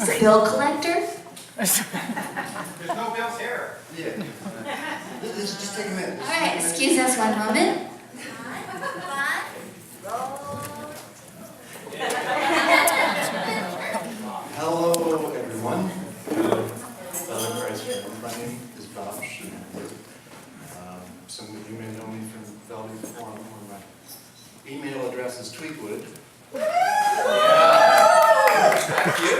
Is it bill collector? There's no bills here. Yeah. Just take a minute. All right, excuse us one moment. Hello, everyone. Feldenkrais. My name is Bob Schulenburg. Some of you may know me from Feldenkrais Forum, where my email address is Tweetwood. Thank you.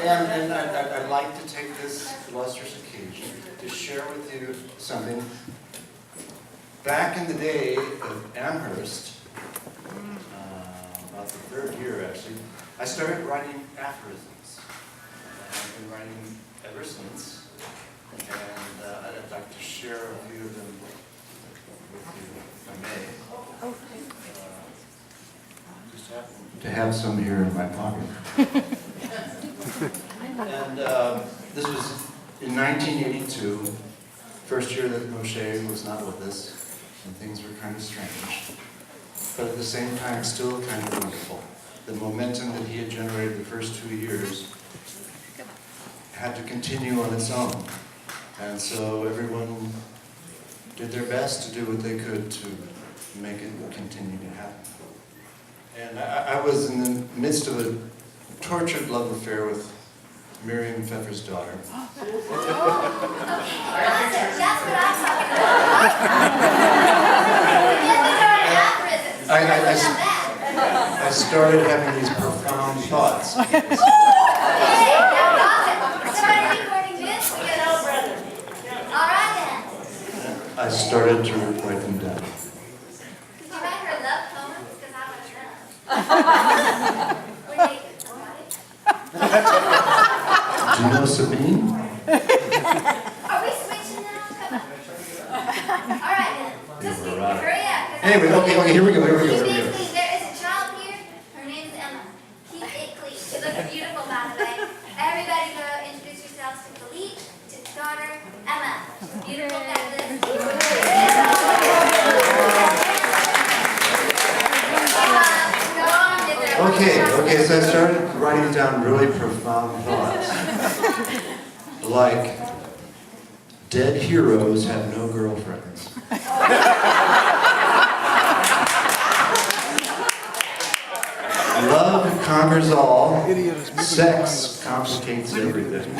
And I'd like to take this illustrious occasion to share with you something. Back in the day of Amherst, about the third year actually, I started writing aphorisms. I've been writing ever since, and I'd like to share a few of them with you, if I may. Just happen to have some here in my pocket. And this was in 1982, first year that Moshe was not with us, and things were kind of strange, but at the same time still kind of wonderful. The momentum that he had generated the first 2 years had to continue on its own, and so everyone did their best to do what they could to make it continue to happen. And I was in the midst of a tortured love affair with Miriam Pfeffer's daughter. That's what I'm talking about. I started having these profound thoughts. I started to write them down. Do you know Sabine? Are we switching now? Come on. All right, then. Just hurry up. Anyway, okay, here we go. Keep it clean. There is a child here. Her name is Emma. Keep it clean. She looks beautiful, by the way. Everybody go introduce yourselves to Philippe, to his daughter, Emma. Beautiful fabulous. Okay, so I started writing down really profound thoughts. Like, dead heroes have no girlfriends. Love conquers all. Sex complicates everything.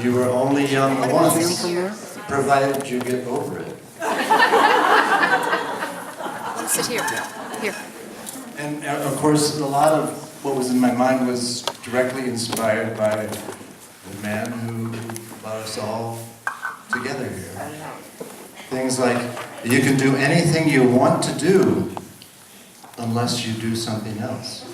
You were only young once, provided you get over it. Sit here. Here. And of course, a lot of what was in my mind was directly inspired by the man who brought us all together here. Things like, you can do anything you want to do unless you do something else.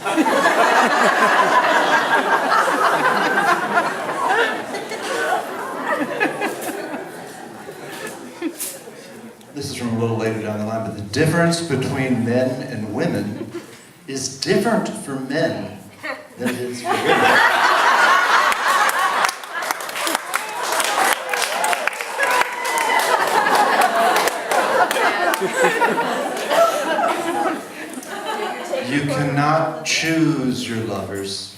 This is from a little later down the line, but the difference between men and women is different for men than it is for women. You cannot choose your lovers.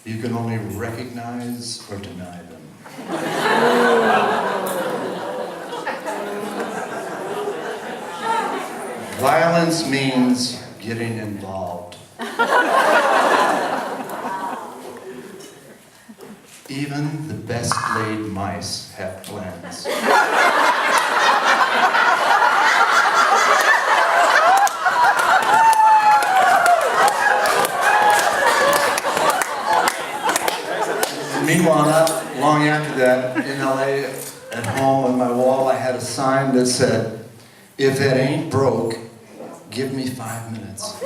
You can only recognize or deny them. Violence means getting involved. Even the best laid mice have plans. Meanwhile, not long after that, in LA, at home on my wall, I had a sign that said, "If it ain't broke, give me 5 minutes." The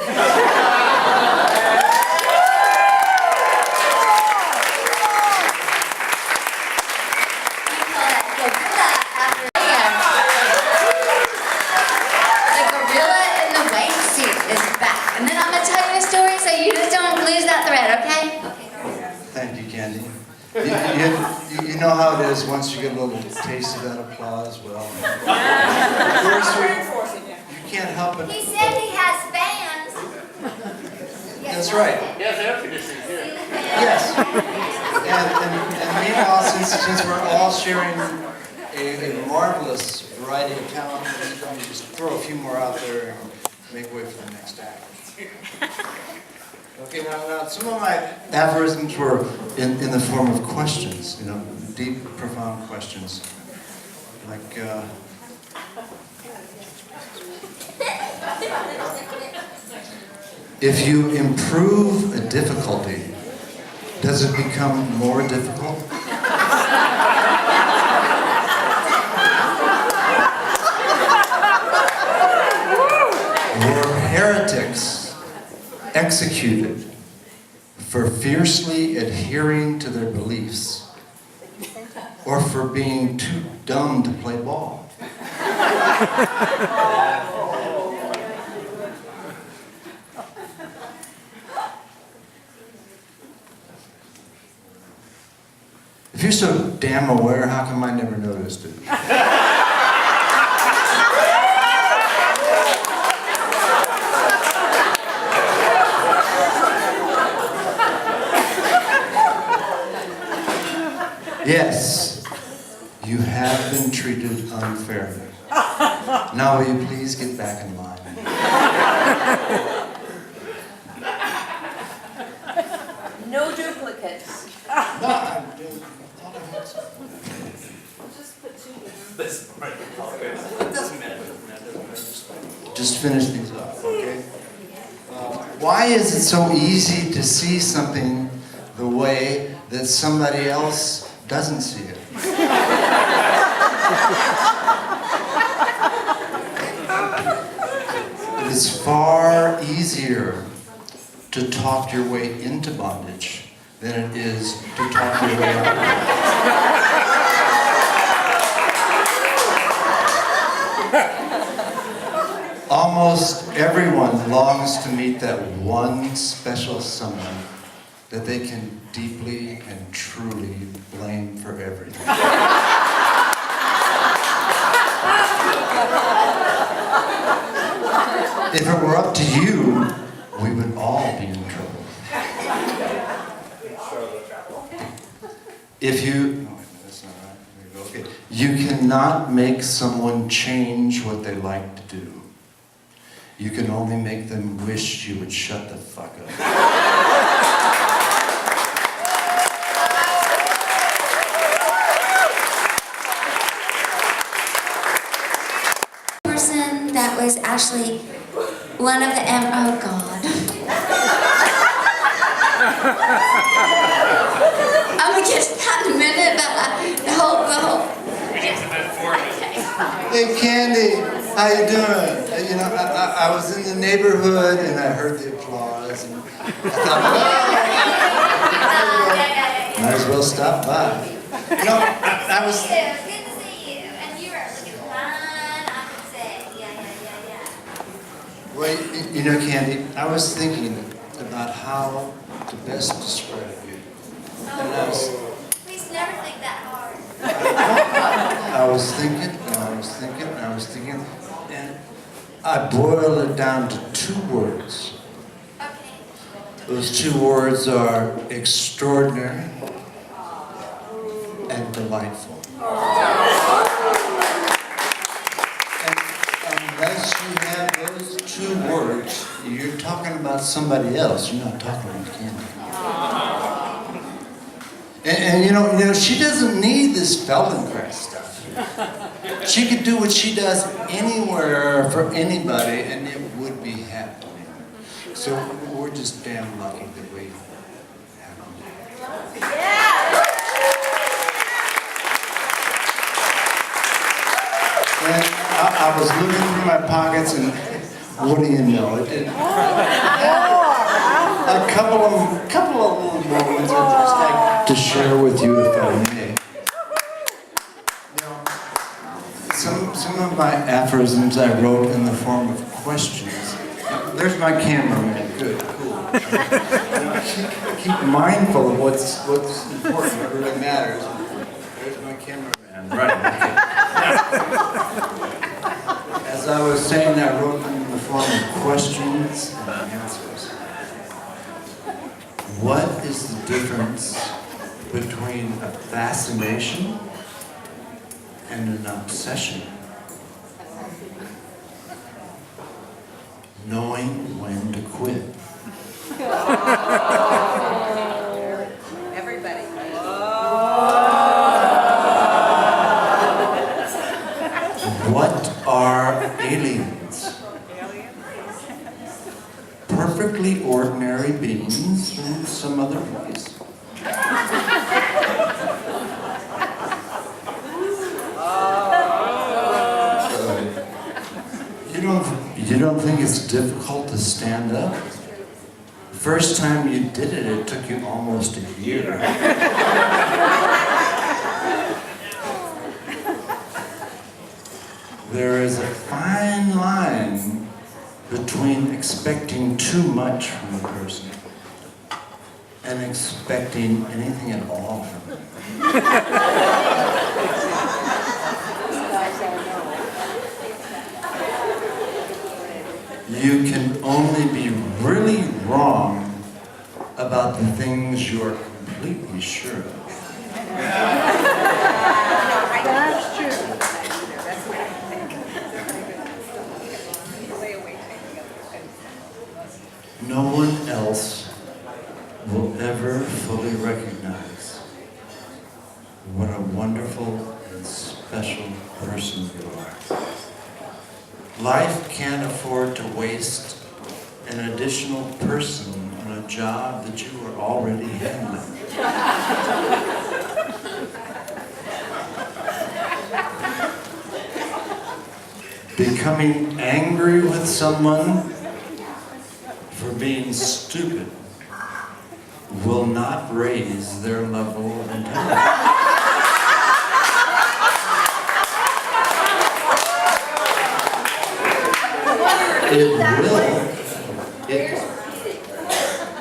gorilla in the white suit is back. And then I'm going to tell you a story so you just don't lose that thread, okay? Thank you, Candy. You know how it is once you get a little taste of that applause. Well, of course you can't help it. He said he has fans. That's right. He has air conditioning here. Yes. And meanwhile, since we're all sharing a marvelous variety of talent, let me just throw a few more out there and make way for the next act. Okay, now some of my aphorisms were in the form of questions, you know, deep, profound questions. Like, if you improve a difficulty, does it become more difficult? Were heretics executed for fiercely adhering to their beliefs or for being too dumb to play ball? If you're so damn aware, how come I never noticed it? Yes, you have been treated unfairly. Now will you please get back in line? No duplicates. Just finish these up, okay? Why is it so easy to see something the way that somebody else doesn't see it? It is far easier to talk your way into bondage than it is to talk your way out. Almost everyone longs to meet that one special someone that they can deeply and truly blame for everything. If it were up to you, we would all be in trouble. If you, oh, wait a minute, that's not right. There you go. Okay. You cannot make someone change what they like to do. You can only make them wish you would shut the fuck up. Person that was actually one of the oh God. I'm gonna get to that in a minute, but the whole. Hey Candy, how you doing? You know, I was in the neighborhood and I heard the applause and I thought, well, might as well stop by. You know, I was. Good to see you. And you were looking fine, I could say. Yeah. Well, you know, Candy, I was thinking about how to best describe you. And Please never think that hard. I was thinking, and I boiled it down to 2 words. Okay. Those 2 words are extraordinary and delightful. And unless you have those 2 words, you're talking about somebody else. You're not talking about Candy. And you know, she doesn't need this Feldenkrais stuff. She could do what she does anywhere for anybody, and it would be happening. So we're just damn lucky that we have them. And I was looking through my pockets, and what do you know? A couple of little moments I'd just like to share with you, if I may. Some of my aphorisms I wrote in the form of questions. There's my cameraman. Good, cool. Keep mindful of what's important, what really matters. There's my cameraman. Right. Okay. As I I was saying, I wrote them in the form of questions and answers. What is the difference between a fascination and an obsession? Knowing when to quit. Everybody. What are aliens? Perfectly ordinary beings from some other place. You don't think it's difficult to stand up? First time you did it, it took you almost a year. There is a fine line between expecting too much from a person and expecting anything at all from them. You can only be really wrong about the things you're completely sure of. That's true. No one else will ever fully recognize what a wonderful and special person you are. Life can't afford to waste an additional person on a job that you are already handling. Becoming angry with someone for being stupid will not raise their level of intelligence.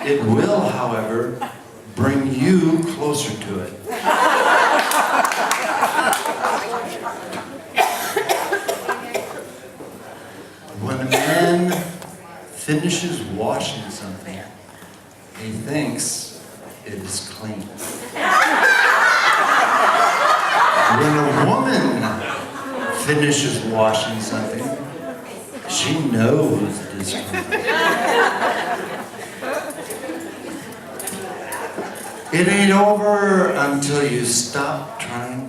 It will, however, bring you closer to it. When a man finishes washing something, he thinks it is clean. When a woman finishes washing something, she knows it is clean. It ain't over until you stop trying